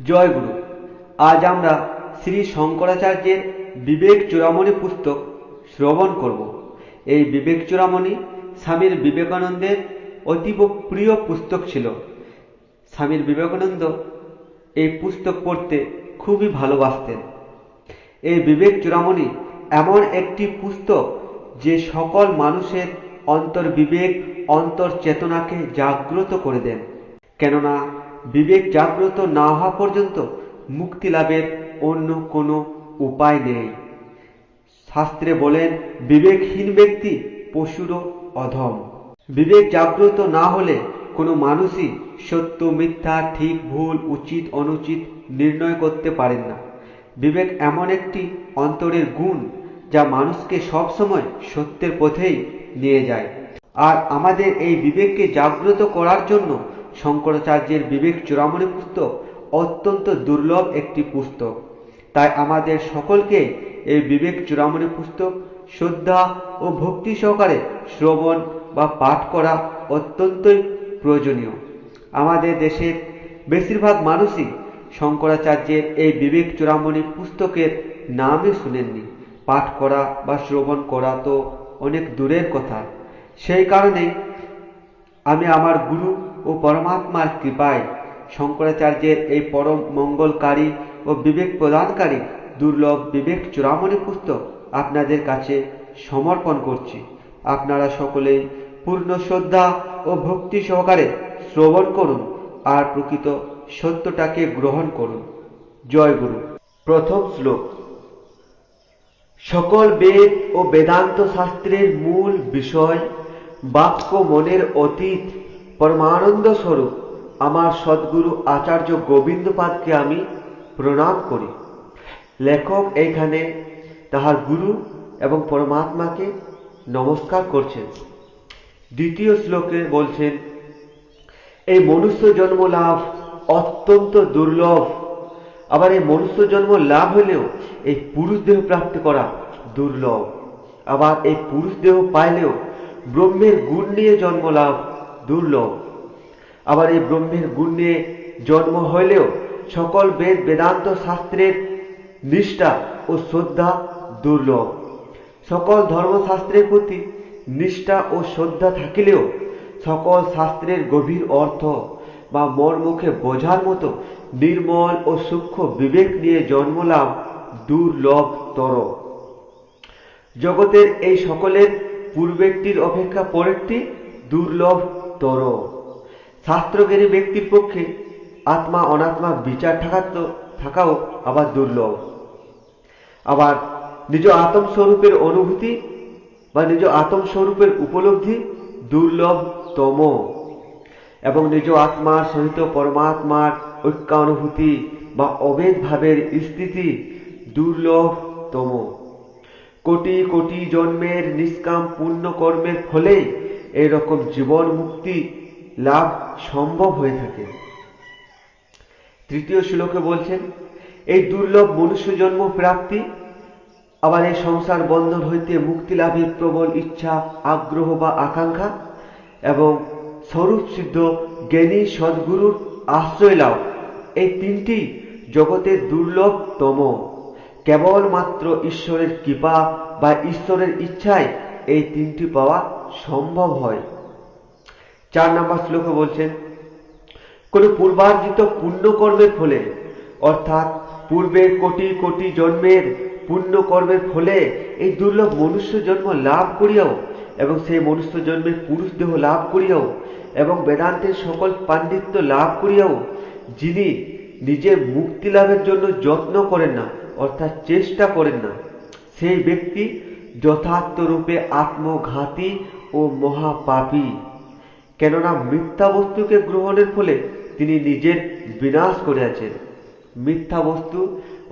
জয় গুরু। আজ আমরা শ্রী শঙ্করাচার্যের বিবেক চূড়ামণি পুস্তক শ্রবণ করব। এই বিবেক চূড়ামণি স্বামী বিবেকানন্দের অতীব প্রিয় পুস্তক ছিল। স্বামী বিবেকানন্দ এই পুস্তক পড়তে খুবই ভালোবাসতেন। এই বিবেক চূড়ামণি এমন একটি পুস্তক যে সকল মানুষের অন্তর বিবেক, অন্তর চেতনাকে জাগ্রত করে দেন। কেননা বিবেক জাগ্রত না হওয়া পর্যন্ত মুক্তি লাভের অন্য কোনো উপায় নেই। শাস্ত্রে বলেন, বিবেকহীন ব্যক্তি পশুরও অধম। বিবেক জাগ্রত না হলে কোনো মানুষই সত্য মিথ্যা, ঠিক ভুল, উচিত অনুচিত নির্ণয় করতে পারেন না। বিবেক এমন একটি অন্তরের গুণ যা মানুষকে সবসময় সত্যের পথেই নিয়ে যায়। আর আমাদের এই বিবেককে জাগ্রত করার জন্য শঙ্করাচার্যের বিবেক চূড়ামণি পুস্তক অত্যন্ত দুর্লভ একটি পুস্তক। তাই আমাদের সকলকে এই বিবেক চূড়ামণি পুস্তক শ্রদ্ধা ও ভক্তি সহকারে শ্রবণ বা পাঠ করা অত্যন্তই প্রয়োজনীয়। আমাদের দেশের বেশিরভাগ মানুষই শঙ্করাচার্যের এই বিবেক চূড়ামণি পুস্তকের নামই শুনেননি। পাঠ করা বা শ্রবণ করা তো অনেক দূরের কথা। সেই কারণেই আমি আমার গুরু ও পরমাত্মার কৃপায় শঙ্করাচার্যের এই পরম মঙ্গলকারী ও বিবেক প্রদানকারী দুর্লভ বিবেক চূড়ামণি পুস্তক আপনাদের কাছে সমর্পণ করছি। আপনারা সকলেই পূর্ণ শ্রদ্ধা ও ভক্তি সহকারে শ্রবণ করুন আর প্রকৃত সত্যটাকে গ্রহণ করুন। জয় গুরু। প্রথম শ্লোক। সকল বেদ ও বেদান্ত শাস্ত্রের মূল বিষয় বাক্য মনের অতীত পরমানন্দ স্বরূপ আমার সদ্গুরু আচার্য গোবিন্দপাদকে আমি প্রণাম করি। লেখক এইখানে তাহার গুরু এবং পরমাত্মাকে নমস্কার করছেন। দ্বিতীয় শ্লোকে বলছেন, এই মনুষ্য জন্ম লাভ অত্যন্ত দুর্লভ। আবার এই মনুষ্য জন্ম লাভ হলেও এই পুরুষ দেহ প্রাপ্তি করা দুর্লভ। আবার এই পুরুষ দেহ পাইলেও ব্রহ্মের গুণ নিয়ে জন্ম লাভ দুর্লভ। আবার এই ব্রহ্মের গুণ নিয়ে জন্ম হইলেও সকল বেদ বেদান্ত শাস্ত্রের নিষ্ঠা ও শ্রদ্ধা দুর্লভ। সকল ধর্মশাস্ত্রের প্রতি নিষ্ঠা ও শ্রদ্ধা থাকিলেও সকল শাস্ত্রের গভীর অর্থ বা মর্মুখে বোঝার মতো নির্মল ও সূক্ষ্ম বিবেক নিয়ে জন্মলাভ দুর্লভতর। জগতের এই সকলের পূর্বেরটির অপেক্ষা পরেরটি দুর্লভতর। শাস্ত্রজ্ঞানী ব্যক্তির পক্ষে আত্মা অনাত্মা বিচার থাকাও আবার দুর্লভ। আবার নিজ আত্মস্বরূপের অনুভূতি বা নিজ আত্মস্বরূপের উপলব্ধি দুর্লভতম। এবং নিজ আত্মার সহিত পরমাত্মার ঐক্যানুভূতি বা অভেদ ভাবের স্থিতি দুর্লভতম। কোটি কোটি জন্মের নিষ্কাম পুণ্য কর্মের ফলে এরকম জীবন মুক্তি লাভ সম্ভব হয়ে থাকে। তৃতীয় শ্লোকে বলছেন, এই দুর্লভ মনুষ্য জন্ম প্রাপ্তি আবার এই সংসার বন্ধন হইতে মুক্তি লাভের প্রবল ইচ্ছা, আগ্রহ বা আকাঙ্ক্ষা এবং স্বরূপ সিদ্ধ জ্ঞানী সদ্গুরুর আশ্রয় লাভ, এই তিনটি জগতের দুর্লভতম। কেবলমাত্র ঈশ্বরের কৃপা বা ঈশ্বরের ইচ্ছায় এই তিনটি পাওয়া সম্ভব হয়। 4 নম্বর শ্লোকে বলছেন, কোন পূর্বার্জিত পুণ্যকর্মের ফলে অর্থাৎ পূর্বের কোটি কোটি জন্মের পুণ্যকর্মের ফলে এই দুর্লভ মনুষ্য জন্ম লাভ করিয়াও এবং সেই মনুষ্য জন্মের পুরুষ দেহ লাভ করিয়াও এবং বেদান্তের সকল পাণ্ডিত্য লাভ করিয়াও যিনি নিজের মুক্তি লাভের জন্য যত্ন করেন না অর্থাৎ চেষ্টা করেন না, সেই ব্যক্তি যথার্থ রূপে আত্মঘাতী ও মহাপাপী। কেননা মিথ্যা বস্তুকে গ্রহণের ফলে তিনি নিজের বিনাশ করিয়াছেন। মিথ্যা বস্তু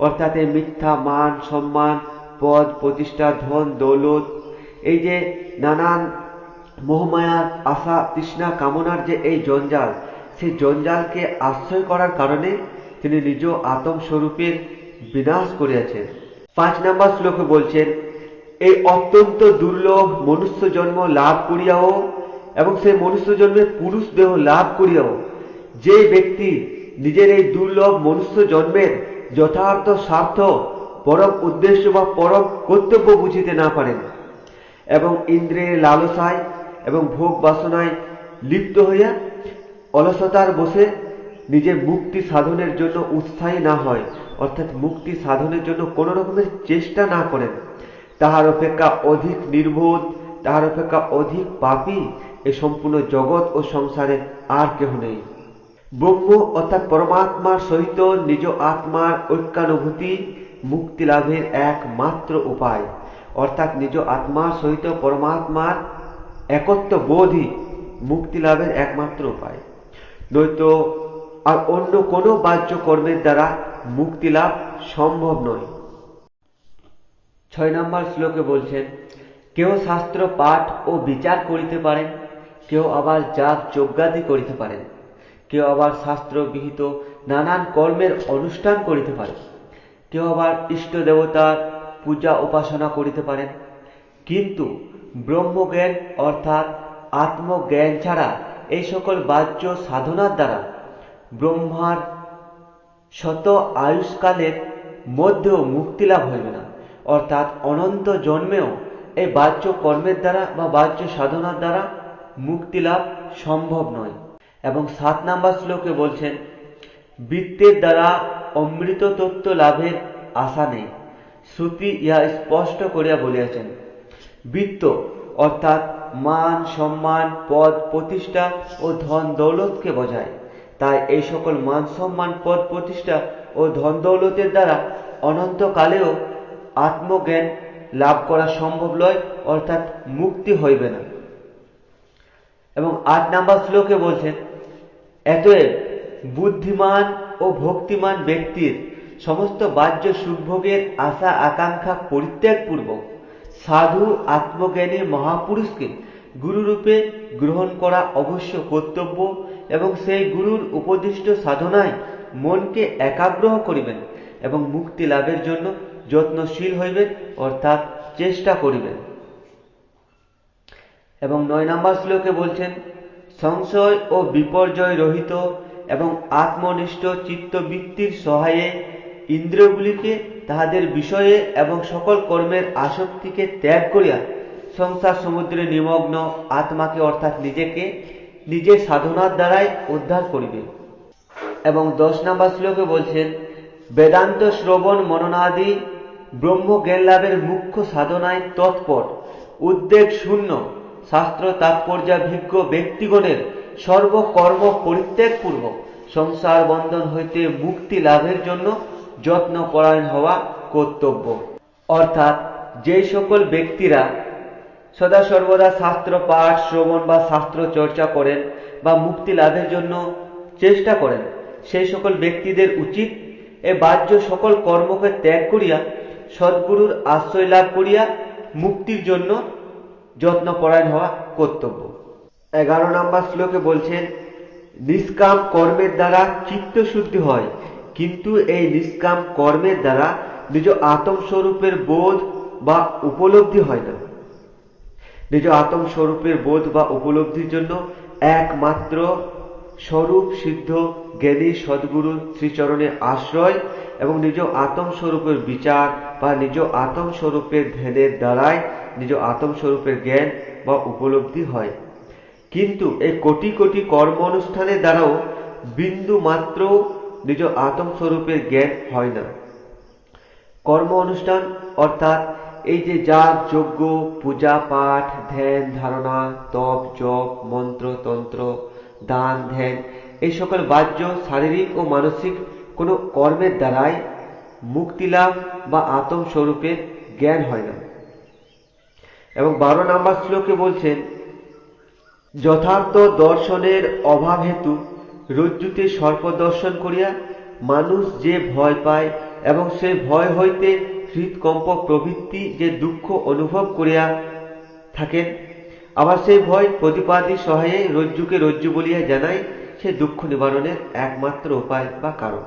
অর্থাৎ এই মিথ্যা মান সম্মান, পদ প্রতিষ্ঠা, ধন দৌলত, এই যে নানান মোহমায়ার আশা তৃষ্ণা কামনার যে এই জঞ্জাল, সেই জঞ্জালকে আশ্রয় করার কারণে তিনি নিজ আত্মস্বরূপের বিনাশ করিয়াছেন। 5 নম্বর শ্লোকে বলছেন, এই অত্যন্ত দুর্লভ মনুষ্য জন্ম লাভ করিয়াও এবং সেই মনুষ্য জন্মের পুরুষ দেহ লাভ করিয়াও যে ব্যক্তি নিজের এই দুর্লভ মনুষ্য জন্মের যথার্থ স্বার্থ, পরম উদ্দেশ্য বা পরম কর্তব্য বুঝিতে না পারেন এবং ইন্দ্রিয়ের লালসায় এবং ভোগ বাসনায় লিপ্ত হইয়া অলসতার বসে নিজের মুক্তি সাধনের জন্য উৎসাহী না হয়, অর্থাৎ মুক্তি সাধনের জন্য কোনো রকমের চেষ্টা না করেন, তাহার অপেক্ষা অধিক নির্বোধ, তাহার অপেক্ষা অধিক পাপী এই সম্পূর্ণ জগৎ ও সংসারে আর কেহ নেই। ব্রহ্ম অর্থাৎ পরমাত্মার সহিত নিজ আত্মার ঐক্যানুভূতি মুক্তি লাভের একমাত্র উপায়, অর্থাৎ নিজ আত্মার সহিত পরমাত্মার একত্ব বোধই মুক্তি লাভের একমাত্র উপায়, নয়তো আর অন্য কোনো বাহ্য কর্মের দ্বারা মুক্তি লাভ সম্ভব নয়। 6 নম্বর শ্লোকে বলছেন, কেউ শাস্ত্র পাঠ ও বিচার করিতে পারেন, কেউ আবার যাগ যজ্ঞাদি করিতে পারেন, কেউ আবার শাস্ত্র বিহিত নানান কর্মের অনুষ্ঠান করিতে পারেন, কেউ আবার ইষ্ট দেবতার পূজা উপাসনা করিতে পারেন, কিন্তু ব্রহ্মজ্ঞান অর্থাৎ আত্মজ্ঞান ছাড়া এই সকল বাহ্য সাধনার দ্বারা ব্রহ্মার শত আয়ুষ্কালের মধ্যেও মুক্তি লাভ হইবে না, অর্থাৎ অনন্ত জন্মেও এই বাহ্য কর্মের দ্বারা বা বাহ্য সাধনার দ্বারা মুক্তি লাভ সম্ভব নয়। এবং 7 নম্বর শ্লোকে বলছেন, বৃত্তের দ্বারা অমৃত তত্ত্ব লাভের আশা নেই। শ্রুতি ইহা স্পষ্ট করিয়া বলিয়াছেন। বৃত্ত অর্থাৎ মান, সম্মান, পদ, প্রতিষ্ঠা ও ধন দৌলতকে বোঝায়। তাই এই সকল মান, সম্মান, পদ, প্রতিষ্ঠা ও ধন দৌলতের দ্বারা অনন্তকালেও আত্মজ্ঞান লাভ করা সম্ভব নয়, অর্থাৎ মুক্তি হইবে না। এবং 8 নম্বর শ্লোকে বলছেন, অতএব বুদ্ধিমান ও ভক্তিমান ব্যক্তির সমস্ত বাহ্য সুখভোগের আশা আকাঙ্ক্ষা পরিত্যাগ পূর্বক সাধু আত্মজ্ঞানী মহাপুরুষকে গুরুরূপে গ্রহণ করা অবশ্য কর্তব্য এবং সেই গুরুর উপদিষ্ট সাধনায় মনকে একাগ্র করিবেন এবং মুক্তি লাভের জন্য যত্নশীল হইবেন, অর্থাৎ চেষ্টা করিবেন। এবং 9 নম্বর শ্লোকে বলছেন, সংশয় ও বিপর্যয় রহিত এবং আত্মনিষ্ঠ চিত্তবৃত্তির সহায়ে ইন্দ্রিয়গুলিকে তাহাদের বিষয়ে এবং সকল কর্মের আসক্তিকে ত্যাগ করিয়া সংসার সমুদ্রে নিমগ্ন আত্মাকে অর্থাৎ নিজেকে নিজের সাধনার দ্বারাই উদ্ধার করিবে। এবং 10 নম্বর শ্লোকে বলছেন, বেদান্ত শ্রবণ মননাদি ব্রহ্মজ্ঞান লাভের মুখ্য সাধনায় তৎপর উদ্বেগ শূন্য শাস্ত্র তাৎপর্যাভিজ্ঞ ব্যক্তিগণের সর্বকর্ম পরিত্যাগ পূর্বক সংসার বন্ধন হইতে মুক্তি লাভের জন্য যত্ন পরায়ণ হওয়া কর্তব্য। অর্থাৎ যে সকল ব্যক্তিরা সদা সর্বদা শাস্ত্র পাঠ, শ্রবণ বা শাস্ত্র চর্চা করেন বা মুক্তি লাভের জন্য চেষ্টা করেন, সেই সকল ব্যক্তিদের উচিত এ বাহ্য সকল কর্মকে ত্যাগ করিয়া সদ্গুরুর আশ্রয় লাভ করিয়া মুক্তির জন্য যত্নপরায়ণ হওয়া কর্তব্য। 11 নম্বর শ্লোকে বলছেন, নিষ্কাম কর্মের দ্বারা চিত্তশুদ্ধি হয়, কিন্তু এই নিষ্কাম কর্মের দ্বারা নিজ আত্মস্বরূপের বোধ বা উপলব্ধি হয় না। নিজ আত্মস্বরূপের বোধ বা উপলব্ধির জন্য একমাত্র স্বরূপ সিদ্ধ জ্ঞানী সদ্গুরু শ্রীচরণে আশ্রয় এবং নিজ আত্মস্বরূপের বিচার বা নিজ আত্মস্বরূপের ধ্যানের দ্বারাই নিজ আত্মস্বরূপের জ্ঞান বা উপলব্ধি হয়। কিন্তু এই কোটি কোটি কর্ম অনুষ্ঠানের দ্বারাও বিন্দু মাত্র নিজ আত্মস্বরূপের জ্ঞান হয় না। কর্ম অনুষ্ঠান অর্থাৎ এই যে যাগ যজ্ঞ, পূজা পাঠ, ধ্যান ধারণা, তপ জপ, মন্ত্র তন্ত্র, দান ধ্যান, এই সকল বাহ্য শারীরিক ও মানসিক কোনো কর্মের দ্বারাই মুক্তি লাভ বা আত্মস্বরূপের জ্ঞান হয় না। এবং 12 নম্বর শ্লোকে বলছেন, যথার্থ দর্শনের অভাব হেতু রজ্জুতে সর্প দর্শন করিয়া মানুষ যে ভয় পায় এবং সে ভয় হইতে হৃদকম্প প্রভৃতি যে দুঃখ অনুভব করিয়া থাকেন, আবার সেই ভয় প্রতিপাদি সহায়ে রজ্জুকে রজ্জু বলিয়া জানায়, সে দুঃখ নিবারণের একমাত্র উপায় বা কারণ।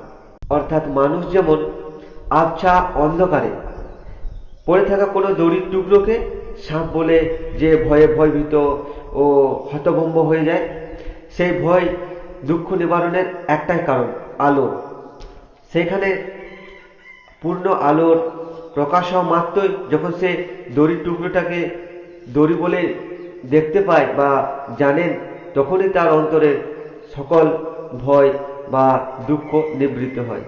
অর্থাৎ মানুষ যেমন আবছা অন্ধকারে পড়ে থাকা কোনো দড়ির টুকরোকে সাপ বলে যে ভয়ে ভয়ভীত ও হতভম্ব হয়ে যায়, সেই ভয় দুঃখ নিবারণের একটাই কারণ, আলো, সেখানে পূর্ণ আলোর প্রকাশ হওয়া মাত্রই যখন সে দড়ির টুকরোটাকে দড়ি বলে দেখতে পায় বা জানেন, তখনই তার অন্তরে সকল ভয় বা দুঃখ নিবৃত্ত হয়।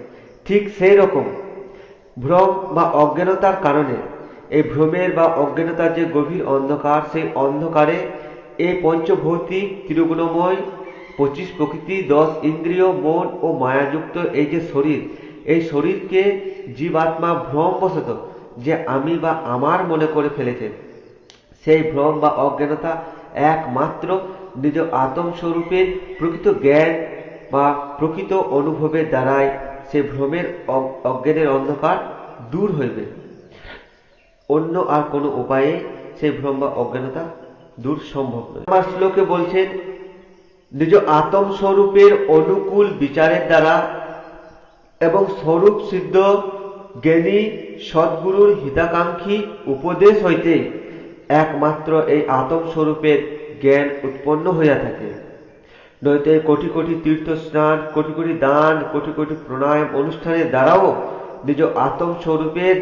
ঠিক সেই রকম ভ্রম বা অজ্ঞানতার কারণে, এই ভ্রমের বা অজ্ঞানতার যে গভীর অন্ধকার, সেই অন্ধকারে এই পঞ্চভৌতিক ত্রিগুণময় 25 প্রকৃতি, 10 ইন্দ্রিয়, মন ও মায়াযুক্ত এই যে শরীর, এই শরীরকে জীবাত্মা ভ্রমবশত যে আমি বা আমার মনে করে ফেলেছে, সেই ভ্রম বা অজ্ঞানতা একমাত্র নিজ আত্ম স্বরূপের প্রকৃত জ্ঞান বা প্রকৃত অনুভবের দ্বারাই সে ভ্রমের অজ্ঞানের অন্ধকার দূর হইবে। অন্য আর কোনো উপায়ে সেই ভ্রম বা অজ্ঞানতা দূর সম্ভব নয়। আমার শ্লোকে বলছেন, নিজ আত্ম স্বরূপের অনুকূল বিচারের দ্বারা এবং স্বরূপ সিদ্ধ জ্ঞানী সদ্গুরুর হিতাকাঙ্ক্ষী উপদেশ হইতে একমাত্র এই আত্ম স্বরূপের জ্ঞান উৎপন্ন হইয়া থাকে। নইতে কোটি কোটি তীর্থ স্নান, কোটি কোটি দান, কোটি কোটি প্রাণায়াম অনুষ্ঠানের দ্বারাও নিজ আত্ম স্বরূপের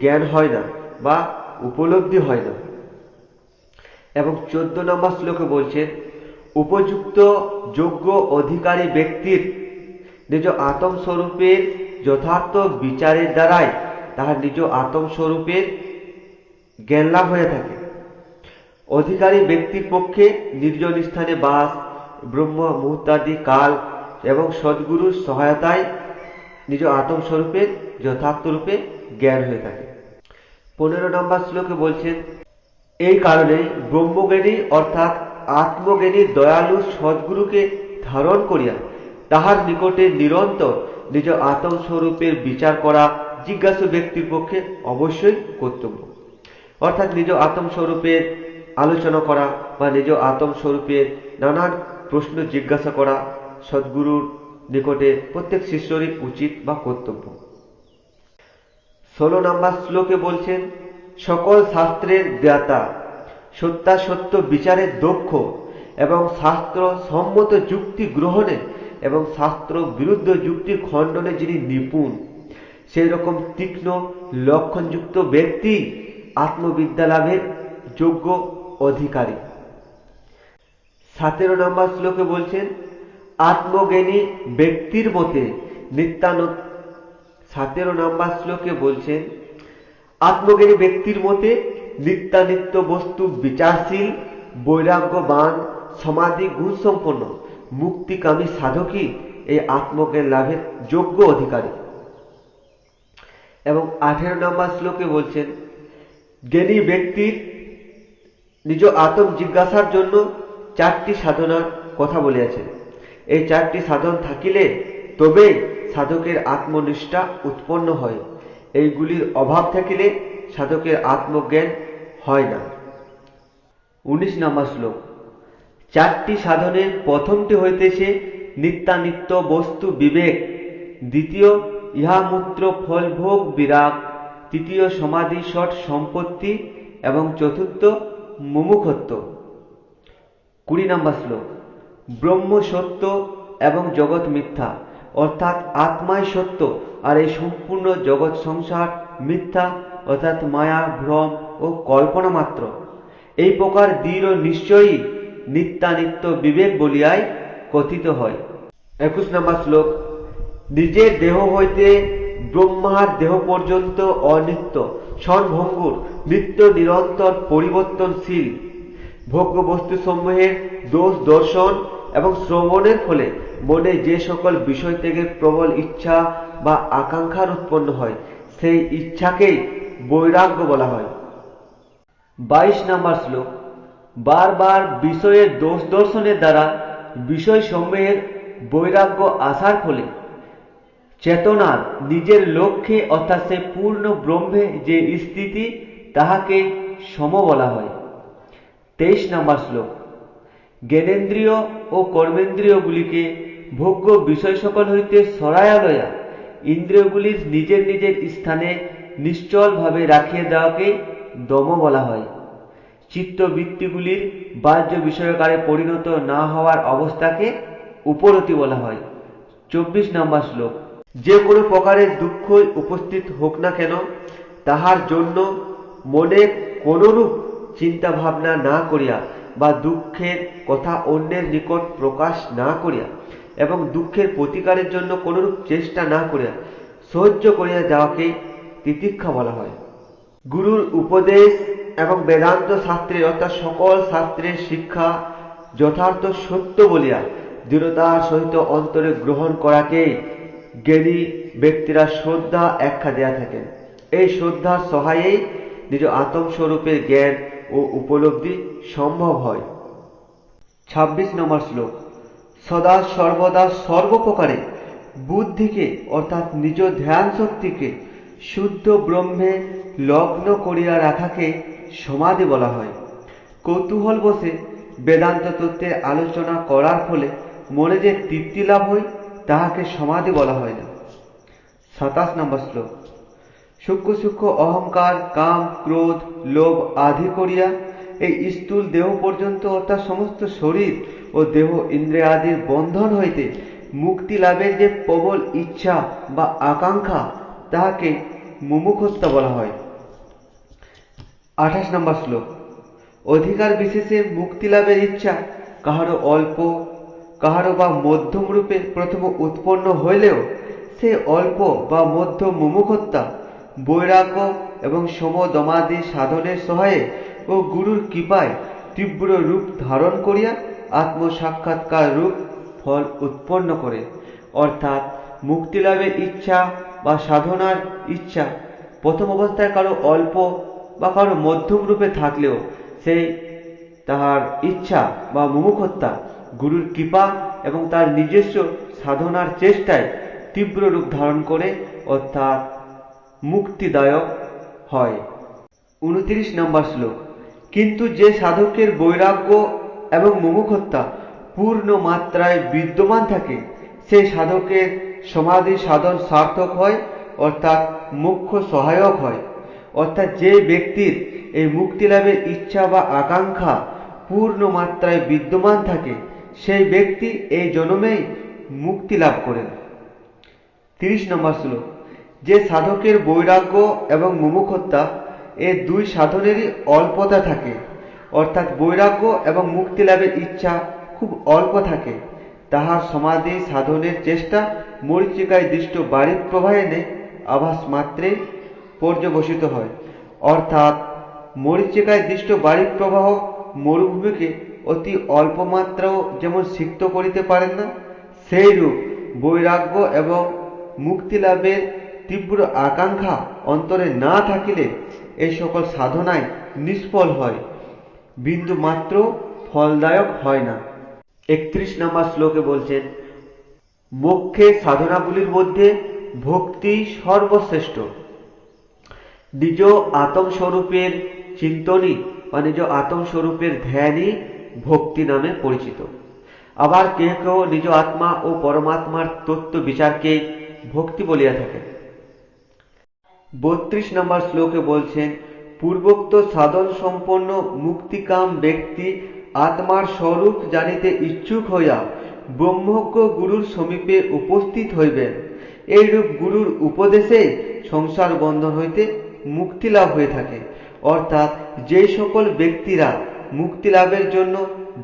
জ্ঞান হয় না বা উপলব্ধি হয় না। এবং 14 নম্বর শ্লোকে বলছেন, উপযুক্ত যোগ্য অধিকারী ব্যক্তির নিজ আত্ম স্বরূপের যথার্থ বিচারের দ্বারাই তাহার নিজ আত্ম স্বরূপের জ্ঞান লাভ হয়ে থাকে। অধিকারী ব্যক্তির পক্ষে নির্জন স্থানে বাস, ব্রহ্ম মুহূর্তাদি কাল এবং সদ্গুরুর সহায়তায় নিজ আত্ম স্বরূপের যথার্থ রূপে জ্ঞান হয়ে থাকে। 15 নম্বর শ্লোকে বলছেন, এই কারণে ব্রহ্মজ্ঞানী অর্থাৎ আত্মজ্ঞানী দয়ালু সদ্গুরুকে ধারণ করিয়া তাহার নিকটে নিরন্তর নিজ আত্ম স্বরূপের বিচার করা জিজ্ঞাসু ব্যক্তির পক্ষে অবশ্যই কর্তব্য। অর্থাৎ নিজ আত্ম স্বরূপের আলোচনা করা বা নিজ আত্ম স্বরূপের নানান প্রশ্ন জিজ্ঞাসা করা সদ্গুরুর নিকটে প্রত্যেক শিষ্যরই উচিত বা কর্তব্য। 16 নম্বর শ্লোকে বলছেন, সকল শাস্ত্রের জ্ঞাতা, সত্যাসত্য বিচারে দক্ষ এবং শাস্ত্র সম্মত যুক্তি গ্রহণে এবং শাস্ত্র বিরুদ্ধ যুক্তি খণ্ডনে যিনি নিপুণ, সেই রকম তীক্ষ্ণ লক্ষণযুক্ত ব্যক্তি আত্মবিদ্যা লাভের যোগ্য অধিকারী। 17 নম্বর শ্লোকে বলছেন, আত্মজ্ঞানী ব্যক্তির মতে নিত্যানন্দ। 17 নম্বর শ্লোকে বলছেন, আত্মজ্ঞানী ব্যক্তির মতে নিত্যানিত্য বস্তু বিচারশীল, বৈরাগ্যবান, সমাধি গুণ সম্পন্ন মুক্তিকামী সাধকই এই আত্মজ্ঞান লাভের যোগ্য অধিকারী। এবং 18 নম্বর শ্লোকে বলছেন, জ্ঞানী ব্যক্তির নিজ আত্ম জিজ্ঞাসার জন্য 4টি সাধনার কথা বলিয়াছেন। এই 4টি সাধন থাকিলে তবে সাধকের আত্মনিষ্ঠা উৎপন্ন হয়। এইগুলির অভাব থাকিলে সাধকের আত্মজ্ঞান হয় না। 19 নম্বর শ্লোক, 4টি সাধনের প্রথমটি হইতেছে নিত্যানিত্য বস্তু বিবেক, দ্বিতীয় ইহামূত্র ফলভোগ বিরাগ, তৃতীয় সমাধি ষট সম্পত্তি এবং চতুর্থ মুমুক্ষত্ব। 20 নম্বর শ্লোক, ব্রহ্ম সত্য এবং জগৎ মিথ্যা, অর্থাৎ আত্মাই সত্য আর এই সম্পূর্ণ জগৎ সংসার মিথ্যা, অর্থাৎ মায়া, ভ্রম ও কল্পনা মাত্র। এই প্রকার দৃঢ় নিশ্চয়ই নিত্যানিত্য বিবেক বলিয়াই কথিত হয়। 21 নম্বর শ্লোক, নিজের দেহ হইতে ব্রহ্মার দেহ পর্যন্ত অনিত্য, ক্ষণভঙ্গুর, নিত্য নিরন্তর পরিবর্তনশীল ভোগ্য বস্তু সমূহের দোষ দর্শন এবং শ্রবণের ফলে মনে যে সকল বিষয় থেকে প্রবল ইচ্ছা বা আকাঙ্ক্ষার উৎপন্ন হয়, সেই ইচ্ছাকেই বৈরাগ্য বলা হয়। 22 নম্বর শ্লোক, বারবার বিষয়ের দোষ দর্শনের দ্বারা বিষয় সমূহের বৈরাগ্য আসার ফলে চেতনার নিজের লক্ষ্যে অর্থাৎ সে পূর্ণ ব্রহ্মে যে স্থিতি, তাহাকে সম বলা হয়। 23 নম্বর শ্লোক, জ্ঞানেন্দ্রিয় ও কর্মেন্দ্রিয়গুলিকে ভোগ্য বিষয় সকল হইতে সরাইয়া লইয়া ইন্দ্রিয়গুলির নিজের নিজের স্থানে নিশ্চলভাবে রাখিয়া দেওয়াকে দম বলা হয়। চিত্তবৃত্তিগুলির বাহ্য বিষয়াকারে পরিণত না হওয়ার অবস্থাকে উপরতি বলা হয়। 24 নম্বর শ্লোক। যে কোনো প্রকারের দুঃখই উপস্থিত হোক না কেন, তাহার জন্য মনে কোনরূপ চিন্তা ভাবনা না করিয়া বা দুঃখের কথা অন্যের নিকট প্রকাশ না করিয়া এবং দুঃখের প্রতিকারের জন্য কোনরূপ চেষ্টা না করিয়া সহ্য করিয়া যাওয়াকে তিতিক্ষা বলা হয়। গুরুর উপদেশ এবং বেদান্ত শাস্ত্রের অর্থাৎ সকল শাস্ত্রের শিক্ষা যথার্থ সত্য বলিয়া দৃঢ়তার সহিত অন্তরে গ্রহণ করাকেই জ্ঞানী ব্যক্তিরা শ্রদ্ধা আখ্যা দেয়া থাকেন। এই শ্রদ্ধার সহায়েই নিজ আত্মস্বরূপের জ্ঞান ও উপলব্ধি সম্ভব হয়। 26 নম্বর শ্লোক। সদা সর্বদা সর্বপ্রকারে বুদ্ধিকে অর্থাৎ নিজ ধ্যান শক্তিকে শুদ্ধ ব্রহ্মে লগ্ন করিয়া রাখাকে সমাধি বলা হয়। কৌতূহল বসে বেদান্ত তত্ত্বের আলোচনা করার ফলে মনে যে তৃপ্তি লাভ হয় তাহাকে সমাধি বলা হয় না। 27 নম্বর শ্লোক। সূক্ষ্ম সূক্ষ্ম অহংকার, কাম, ক্রোধ, লোভ আদি করিয়া এই স্থূল দেহ পর্যন্ত অর্থাৎ সমস্ত শরীর ও দেহ ইন্দ্রিয় আদির বন্ধন হইতে মুক্তি লাভের যে প্রবল ইচ্ছা বা আকাঙ্ক্ষা তাহাকে মুমুক্ষুতা বলা হয়। 28 নম্বর শ্লোক। অধিকার বিশেষে মুক্তি লাভের ইচ্ছা কাহারও অল্প, কাহারও বা মধ্যম রূপে প্রথম উৎপন্ন হইলেও সে অল্প বা মধ্য মুমুক্ষুতা বৈরাগ্য এবং সমদমাদি সাধনের সহায়ে ও গুরুর কৃপায় তীব্র রূপ ধারণ করিয়া আত্মসাক্ষাৎকার রূপ ফল উৎপন্ন করে। অর্থাৎ মুক্তি লাভের ইচ্ছা বা সাধনার ইচ্ছা প্রথম অবস্থায় কারো অল্প বা কারো মধ্যম রূপে থাকলেও সেই তাহার ইচ্ছা বা মুমুক্ষুতা গুরুর কৃপা এবং তার নিজস্ব সাধনার চেষ্টায় তীব্র রূপ ধারণ করে অর্থাৎ মুক্তিদায়ক হয়। 29 নম্বর শ্লোক। কিন্তু যে সাধকের বৈরাগ্য এবং মুমুক্ষুতা পূর্ণ মাত্রায় বিদ্যমান থাকে সেই সাধকের সমাধি সাধন সার্থক হয় অর্থাৎ মুখ্য সহায়ক হয়। অর্থাৎ যে ব্যক্তির এই মুক্তি লাভের ইচ্ছা বা আকাঙ্ক্ষা পূর্ণ মাত্রায় বিদ্যমান থাকে সেই ব্যক্তি এই জন্মেই মুক্তি লাভ করেন। 30 নম্বর শ্লোক। যে সাধকের বৈরাগ্য এবং মুমুক্ষুতা এই দুই সাধনেরই অল্পতা থাকে অর্থাৎ বৈরাগ্য এবং মুক্তি লাভের ইচ্ছা খুব অল্প থাকে, তাহার সমাধি সাধনের চেষ্টা মরীচিকায় দৃষ্ট বারিক প্রবাহে আভাস মাত্রে পর্যবসিত হয়। অর্থাৎ মরীচিকায় দৃষ্ট বারিক প্রবাহ মরুভূমিকে অতি অল্প মাত্রাও যেমন সিক্ত করিতে পারেন না, সেইরূপ বৈরাগ্য এবং মুক্তি লাভের তীব্র আকাঙ্ক্ষা অন্তরে না থাকিলে এই সকল সাধনায় নিষ্ফল হয়, বিন্দু মাত্র ফলদায়ক হয় না। 31 নম্বর শ্লোকে বলছেন, মোক্ষের সাধনাগুলির মধ্যে ভক্তি সর্বশ্রেষ্ঠ। নিজ আত্মস্বরূপের চিন্তনই বা নিজ আত্মস্বরূপের ধ্যানই ভক্তি নামে পরিচিত। আবার কেহ কেহ নিজ আত্মা ও পরমাত্মার তত্ত্ব বিচারকে ভক্তি বলিয়া থাকেন। 32 নম্বর শ্লোকে বলছেন, পূর্বোক্ত সাধন সম্পন্ন মুক্তিকাম ব্যক্তি আত্মার স্বরূপ জানিতে ইচ্ছুক হইয়া ব্রহ্মজ্ঞ গুরুর সমীপে উপস্থিত হইবেন। এইরূপ গুরুর উপদেশে সংসার বন্ধন হইতে মুক্তি লাভ হয়ে থাকে। অর্থাৎ যে সকল ব্যক্তিরা মুক্তি লাভের জন্য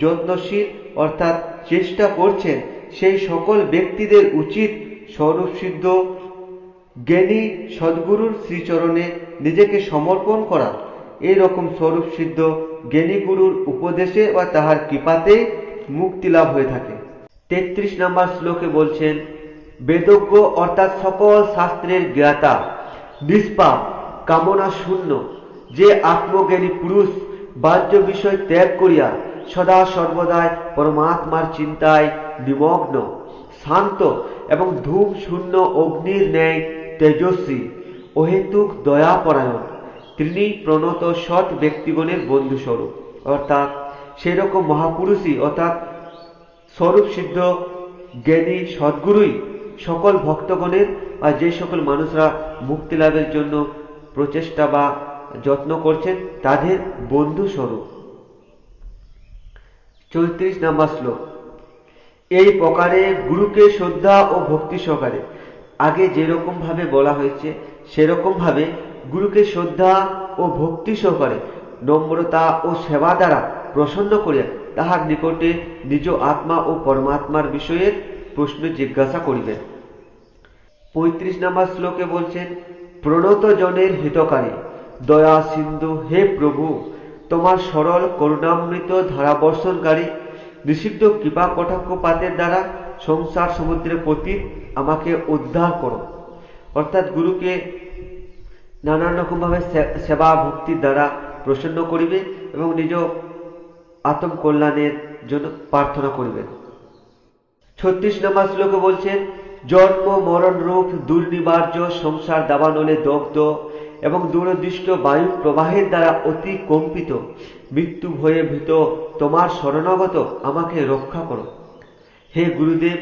যত্নশীল অর্থাৎ চেষ্টা করছেন সেই সকল ব্যক্তিদের উচিত স্বরূপ সিদ্ধ জ্ঞানী সদ্গুরুর শ্রীচরণে নিজেকে সমর্পণ করা। এইরকম স্বরূপ সিদ্ধ জ্ঞানী গুরুর উপদেশে বা তাহার কৃপাতে মুক্তি লাভ হয়ে থাকে। 33 নম্বর শ্লোকে বলছেন, বেদজ্ঞ অর্থাৎ সকল শাস্ত্রের জ্ঞাতা, নিষ্পাপ, কামনা শূন্য যে আত্মজ্ঞানী পুরুষ বাহ্য বিষয় ত্যাগ করিয়া সদা সর্বদাই পরমাত্মার চিন্তায় নিমগ্ন, শান্ত এবং ধূম শূন্য অগ্নির ন্যায় তেজস্বী, অহেতুক দয়াপরায়ণ, তিনি প্রণত সৎ ব্যক্তিগণের বন্ধুস্বরূপ। অর্থাৎ সেই রকম মহাপুরুষই অর্থাৎ স্বরূপ সিদ্ধ জ্ঞানী সদ্গুরুই সকল ভক্তগণের বা যে সকল মানুষরা মুক্তি লাভের জন্য প্রচেষ্টা বা যত্ন করছেন তাদের বন্ধু স্বরূপ। 34 নম্বর শ্লোক। এই প্রকারে গুরুকে শ্রদ্ধা ও ভক্তি সহকারে, আগে যেরকম ভাবে বলা হয়েছে সেরকম ভাবে গুরুকে শ্রদ্ধা ও ভক্তি সহকারে নম্রতা ও সেবা দ্বারা প্রসন্ন করিয়া তাহার নিকটে নিজ আত্মা ও পরমাত্মার বিষয়ে প্রশ্ন জিজ্ঞাসা করিবেন। 35 নম্বর শ্লোকে বলছেন, প্রণত জনের হিতকারী দয়া সিন্ধু হে প্রভু, তোমার সরল করুণামৃত ধারাবর্ষণকারী নিষিদ্ধ কৃপা কটাক্ষপাতের দ্বারা সংসার সমুদ্রের পতিত আমাকে উদ্ধার করো। অর্থাৎ গুরুকে নানান রকম ভাবে সেবা ভক্তির দ্বারা প্রসন্ন করিবে এবং নিজ আত্ম কল্যাণের জন্য প্রার্থনা করিবেন। 36 নম্বর শ্লোকে বলছেন, জন্ম মরণ রূপ দুর্নিবার্য সংসার দাবানলে দগ্ধ এবং দূরদৃষ্ট বায়ু প্রবাহের দ্বারা অতি কম্পিত মৃত্যু ভয়ে ভীত তোমার শরণাগত আমাকে রক্ষা করো। হে গুরুদেব,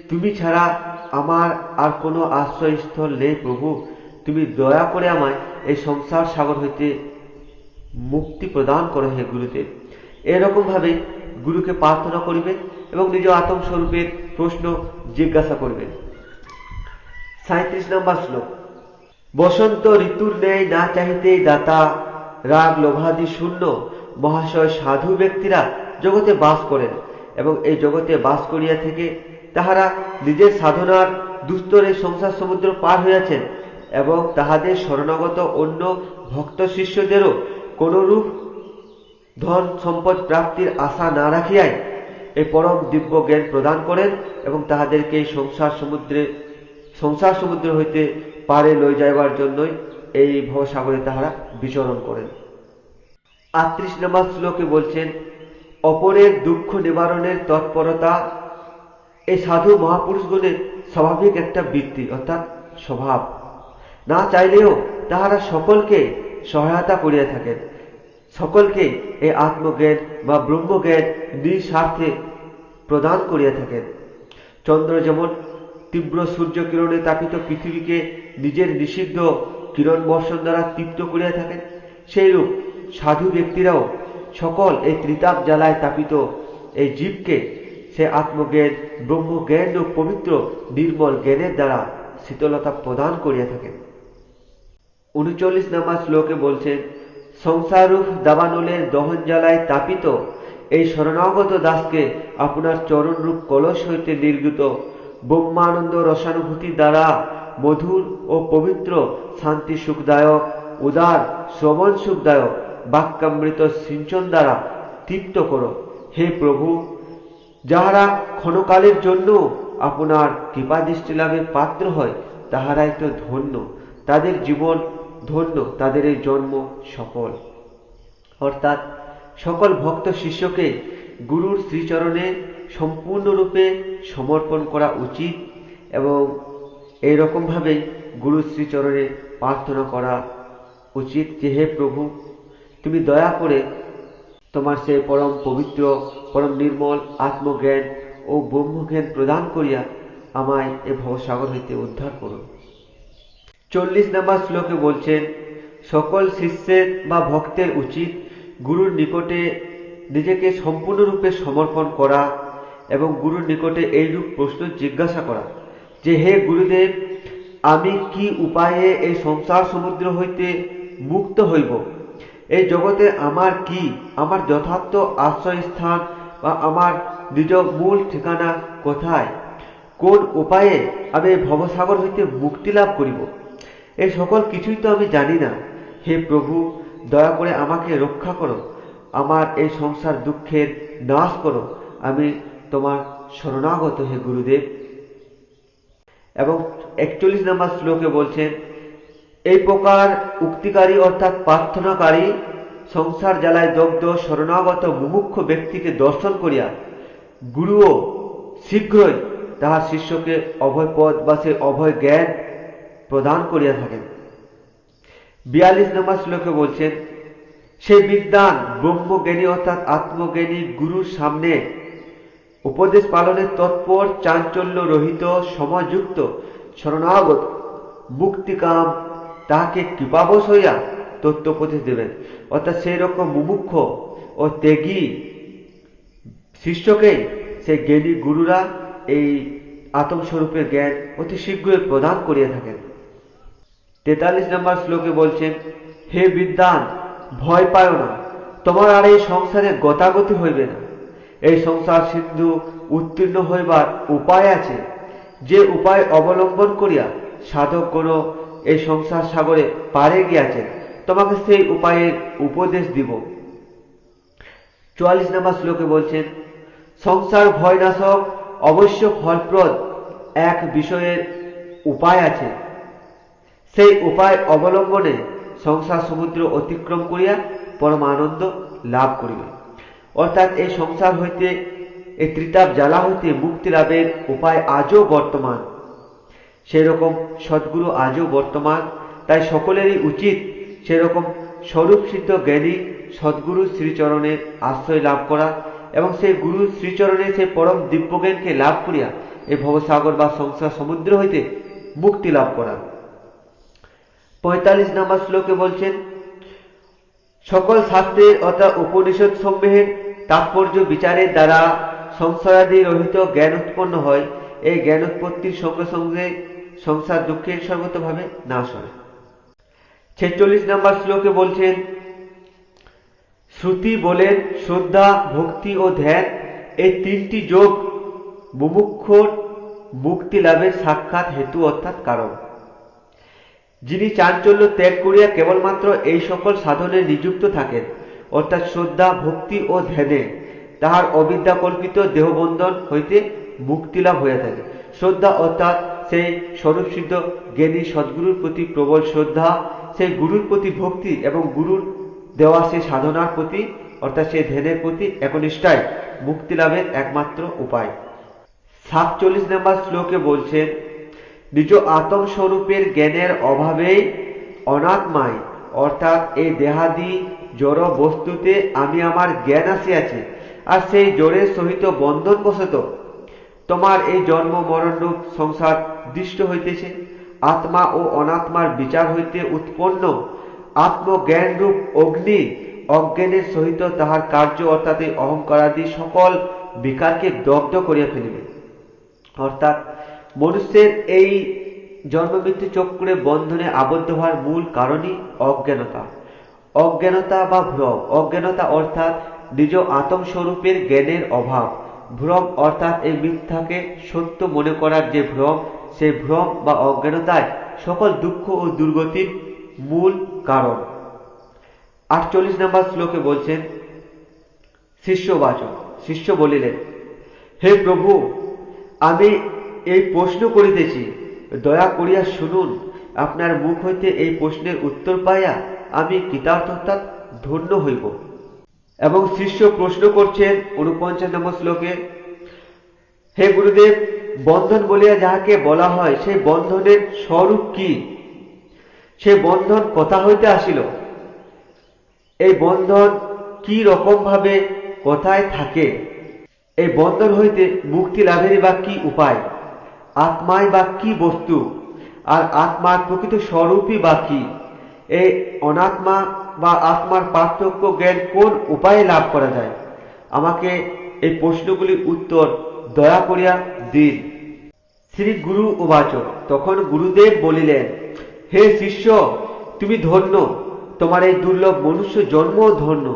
তুমি ছাড়া আমার আর কোনো আশ্রয়স্থল নেই প্রভু, তুমি দয়া করে আমায় এই সংসার সাগর হইতে মুক্তি প্রদান করো হে গুরুদেব। এরকম ভাবে গুরুকে প্রার্থনা করিবেন এবং নিজ আত্মস্বরূপের প্রশ্ন জিজ্ঞাসা করবেন। 37 নম্বর শ্লোক, বসন্ত ঋতুর ন্যায় না চাহিতেই দাতা রাগ লোভাদি শূন্য মহাশয় সাধু ব্যক্তিরা জগতে বাস করেন এবং এই জগতে বাস করিয়া থেকে তাহারা নিজের সাধনার দুস্তরে সংসার সমুদ্র পার হইয়াছেন এবং তাহাদের শরণাগত অন্য ভক্ত শিষ্যদেরও কোনরূপ ধন সম্পদ প্রাপ্তির আশা না রাখিয়াই এই পরম দিব্য জ্ঞান প্রদান করেন এবং তাহাদেরকে এই সংসার সমুদ্র হইতে পারে লই যাইবার জন্যই এই ভবসাগরে তাহারা বিচরণ করেন। 38 নম্বর শ্লোকে বলছেন, অপরের দুঃখ নিবারণের তৎপরতা এই সাধু মহাপুরুষগণের স্বাভাবিক একটা বৃত্তি অর্থাৎ স্বভাব। না চাইলেও তাহারা সকলকে সহায়তা করিয়া থাকেন, সকলকে এই আত্মজ্ঞান বা ব্রহ্মজ্ঞান নিঃস্বার্থে প্রদান করিয়া থাকেন। চন্দ্র যেমন তীব্র সূর্য কিরণে তাপিত পৃথিবীকে নিজের নিষিদ্ধ কিরণ বর্ষণ দ্বারা তৃপ্ত করিয়া থাকেন, সেইরূপ সাধু ব্যক্তিরাও সকল এই ত্রিতাপ জ্বালায় তাপিত এই জীবকে সে আত্মজ্ঞান ব্রহ্মজ্ঞান ও পবিত্র নির্মল জ্ঞানের দ্বারা শীতলতা প্রদান করিয়া থাকেন। 39 নম্বর শ্লোকে বলছেন, সংসাররূপ দাবানলের দহন জ্বালায় তাপিত এই শরণাগত দাসকে আপনার চরণরূপ কলস হইতে নির্গত ব্রহ্মানন্দ রসানুভূতি দ্বারা মধুর ও পবিত্র শান্তি সুখদায়ক উদার শ্রবণ সুখদায়ক বাক্যামৃত সিঞ্চন দ্বারা তৃপ্ত করো। হে প্রভু, যাহারা ক্ষণকালের জন্য আপনার কৃপাদৃষ্টি লাভের পাত্র হয় তাহারাই তো ধন্য, তাদের জীবন ধন্য, তাদের এই জন্ম সফল। অর্থাৎ সকল ভক্ত শিষ্যকে গুরুর শ্রীচরণে সম্পূর্ণরূপে সমর্পণ করা উচিত এবং এইরকম ভাবেই গুরুর শ্রীচরণে প্রার্থনা করা উচিত যে হে প্রভু, তুমি দয়া করে তোমার সে পরম পবিত্র পরম নির্মল আত্মজ্ঞান ও ব্রহ্মজ্ঞান প্রদান করিয়া আমায় এ ভবসাগর হইতে উদ্ধার করুন। 40 নম্বর শ্লোকে বলছেন, সকল শিষ্যের বা ভক্তের উচিত গুরুর নিকটে নিজেকে সম্পূর্ণরূপে সমর্পণ করা এবং গুরুর নিকটে এইরূপ প্রশ্ন জিজ্ঞাসা করা যে হে গুরুদেব, আমি কি উপায়ে এই সংসার সমুদ্র হইতে মুক্ত হইব? এই জগতে আমার কি আমার যথার্থ আশ্রয়স্থান বা আমার নিজ মূল ঠিকানা কোথায়? কোন উপায়ে আমি এই ভবসাগর হইতে মুক্তি লাভ করিব? এই সকল কিছুই তো আমি জানি না। হে প্রভু, দয়া করে আমাকে রক্ষা করো, আমার এই সংসার দুঃখের নাশ করো, আমি তোমার শরণাগত হে গুরুদেব। এবং 41 নম্বর শ্লোকে বলছেন, এই প্রকার উক্তিকারী অর্থাৎ প্রার্থনাকারী সংসার জ্বালায় দগ্ধ শরণাগত মুমুক্ষ ব্যক্তিকে দর্শন করিয়া গুরুও শীঘ্রই তাহার শিষ্যকে অভয় পদ বা সে অভয় জ্ঞান প্রদান করিয়া থাকেন। 42 নম্বর শ্লোকে বলছেন, সেই বিদ্বান ব্রহ্মজ্ঞানী অর্থাৎ আত্মজ্ঞানী গুরুর সামনে উপদেশ পালনের তৎপর চাঞ্চল্য রহিত সমযুক্ত শরণাগত মুক্তিকাম তাহাকে কৃপাবশ হইয়া তত্ত্বপদেশ দেবেন। অর্থাৎ সেই রকম মুমুক্ষ ও ত্যাগী শিষ্যকে সেই জ্ঞানী গুরুরা এই আত্মস্বরূপের জ্ঞান অতি শীঘ্রই প্রদান করিয়া থাকেন। 43 নম্বর শ্লোকে বলছেন, হে বিদ্বান, ভয় পায় না, তোমার আর এই সংসারে গতাগতি হইবে না। এই সংসার সিন্ধু উত্তীর্ণ হইবার উপায় আছে, যে উপায় অবলম্বন করিয়া সাধকগণ এই সংসার সাগরে পারে গিয়াছেন, তোমাকে সেই উপায়ের উপদেশ দিব। 44 নম্বর শ্লোকে বলছেন, সংসার ভয়নাশক অবশ্য ফলপ্রদ এক বিষয়ের উপায় আছে, সেই উপায় অবলম্বনে সংসার সমুদ্র অতিক্রম করিয়া পরম আনন্দ লাভ করিবে। অর্থাৎ এই সংসার হইতে, এই ত্রিতাপ জ্বালা হইতে মুক্তি লাভের উপায় আজও বর্তমান, সেরকম সদ্গুরু আজও বর্তমান। তাই সকলেরই উচিত সেরকম স্বরূপ সিদ্ধ জ্ঞানী সদ্গুরু শ্রীচরণের আশ্রয় লাভ করা এবং সেই গুরু শ্রীচরণের সেই পরম দিব্যজ্ঞানকে লাভ করিয়া এই ভবসাগর বা সংসার সমুদ্র হইতে মুক্তি লাভ করা। 45 নম্বর শ্লোকে বলছেন, সকল শাস্ত্রের অর্থাৎ উপনিষদ সমূহের তাৎপর্য বিচারের দ্বারা সংশয়াদি রহিত জ্ঞান উৎপন্ন হয়। এই জ্ঞান উৎপত্তির সঙ্গে সঙ্গে সংসার দুঃখের সর্বতভাবে নাশ হয়। 46 নম্বর শ্লোকে বলছেন, শ্রুতি বলেন শ্রদ্ধা, ভক্তি ও ধ্যান এই তিনটি যোগ মুমুক্ষুর মুক্তি লাভের সাক্ষাৎ হেতু অর্থাৎ কারণ। যিনি চাঞ্চল্য ত্যাগ করিয়া কেবলমাত্র এই সকল সাধনে নিযুক্ত থাকেন, অর্থাৎ শ্রদ্ধা, ভক্তি ও ধ্যানে, তাহার অবিদ্যা কল্পিত দেহবন্ধন হইতে মুক্তি লাভ হইয়া থাকে। শ্রদ্ধা অর্থাৎ সেই স্বরূপসিদ্ধ জ্ঞানী সদ্গুরুর প্রতি প্রবল শ্রদ্ধা, সেই গুরুর প্রতি ভক্তি এবং গুরুর দেওয়া সেই সাধনার প্রতি অর্থাৎ সেই ধ্যানের প্রতি একনিষ্ঠায় মুক্তি লাভের একমাত্র উপায়। 47 নম্বর শ্লোকে বলছেন, নিজ আত্মস্বরূপের জ্ঞানের অভাবেই অনাত্মায় অর্থাৎ এই দেহাদি জড় বস্তুতে আমি আমার জ্ঞান আসিয়াছে, আর সেই জড়ের সহিত বন্ধনবশত তোমার এই জন্ম মরণরূপ সংসার দৃষ্ট হইতেছে। আত্মা ও অনাত্মার বিচার হইতে উৎপন্ন আত্মজ্ঞানরূপ অগ্নি অজ্ঞানের সহিত তাহার কার্য অর্থাৎ এই অহংকারাদি সকল বিকারকে দগ্ধ করিয়া ফেলিবে। অর্থাৎ মনুষ্যের এই জন্মমৃত্যু চক্রে বন্ধনে আবদ্ধ হওয়ার মূল কারণই অজ্ঞানতা। অজ্ঞানতা বা ভ্রম। অজ্ঞানতা অর্থাৎ নিজ আত্মস্বরূপের জ্ঞানের অভাব। ভ্রম অর্থাৎ এই মিথ্যাকে সত্য মনে করার যে ভ্রম, সেই ভ্রম বা অজ্ঞানতায় সকল দুঃখ ও দুর্গতির মূল কারণ। 48 নম্বর শ্লোকে বলছেন, শিষ্যবাচক। শিষ্য বলিলেন, হে প্রভু, আমি এই প্রশ্ন করিতেছি, দয়া করিয়া শুনুন। আপনার মুখ হইতে এই প্রশ্নের উত্তর পাইয়া আমি কৃতার্থ অর্থাৎ ধন্য হইব। এবং শিষ্য প্রশ্ন করছেন 49 নম্বর শ্লোকে, হে গুরুদেব, বন্ধন বলিয়া যাহাকে বলা হয় সেই বন্ধনের স্বরূপ কি? সেই বন্ধন কোথা হইতে আসিল? এই বন্ধন কি রকম ভাবে কোথায় থাকে? এই বন্ধন হইতে মুক্তি লাভের বা কি উপায়? আত্মায় বা কি বস্তু? আর আত্মার প্রকৃত স্বরূপই বা কি? এই অনাত্মা বা আত্মার পার্থক্য জ্ঞান কোন উপায়ে লাভ করা যায়? আমাকে এই প্রশ্নগুলির উত্তর দয়া করিয়া দিন। শ্রী গুরু উবাচ। তখন গুরুদেব বলিলেন, হে শিষ্য, তুমি ধন্য, তোমার এই দুর্লভ মনুষ্য জন্ম ধন্য,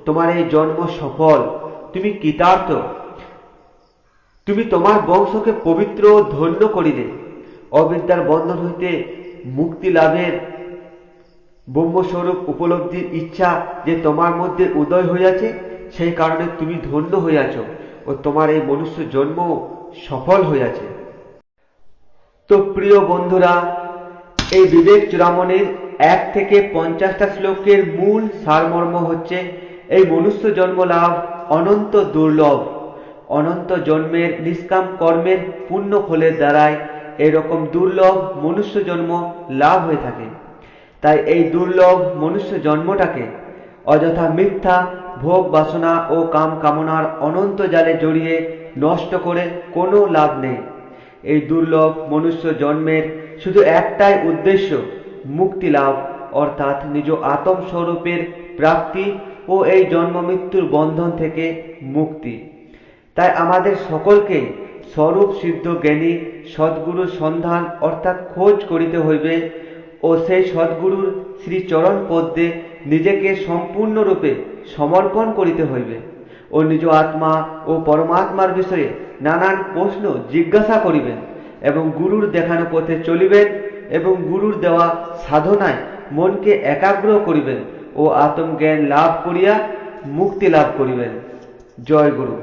তোমার এই জন্ম সফল, তুমি কৃতার্থ, তুমি তোমার বংশকে পবিত্র ও ধন্য করিলে। অবিদ্যার বন্ধন হইতে মুক্তি লাভের ব্রহ্মস্বরূপ উপলব্ধির ইচ্ছা যে তোমার মধ্যে উদয় হইয়াছে, সেই কারণে তুমি ধন্য হইয়াছ ও তোমার এই মনুষ্য জন্ম সফল হইয়াছে। তো প্রিয় বন্ধুরা, এই বিবেক চূড়ামণির 1 থেকে 50টা শ্লোকের মূল সারমর্ম হচ্ছে, এই মনুষ্য জন্ম লাভ অনন্ত দুর্লভ। অনন্ত জন্মের নিষ্কাম কর্মের পুণ্য ফলের দ্বারাই এরকম দুর্লভ মনুষ্য জন্ম লাভ হয়ে থাকে। তাই এই দুর্লভ মনুষ্য জন্মটাকে অযথা মিথ্যা ভোগ বাসনা ও কাম কামনার অনন্ত জালে জড়িয়ে নষ্ট করে কোনো লাভ নেই। এই দুর্লভ মনুষ্য জন্মের শুধু একটাই উদ্দেশ্য, মুক্তি লাভ, অর্থাৎ নিজ আত্মস্বরূপের প্রাপ্তি ও এই জন্ম মৃত্যুর বন্ধন থেকে মুক্তি। তাই আমাদের সকলকেই স্বরূপ সিদ্ধ জ্ঞানী সদ্গুরুর সন্ধান অর্থাৎ খোঁজ করিতে হইবে ও সেই সদ্গুরুর শ্রীচরণ পদ্মে নিজেকে সম্পূর্ণরূপে সমর্পণ করিতে হইবে ও নিজ আত্মা ও পরমাত্মার বিষয়ে নানান প্রশ্ন জিজ্ঞাসা করিবেন এবং গুরুর দেখানো পথে চলিবেন এবং গুরুর দেওয়া সাধনায় মনকে একাগ্র করিবেন ও আত্মজ্ঞান লাভ করিয়া মুক্তি লাভ করিবেন। জয় গুরু।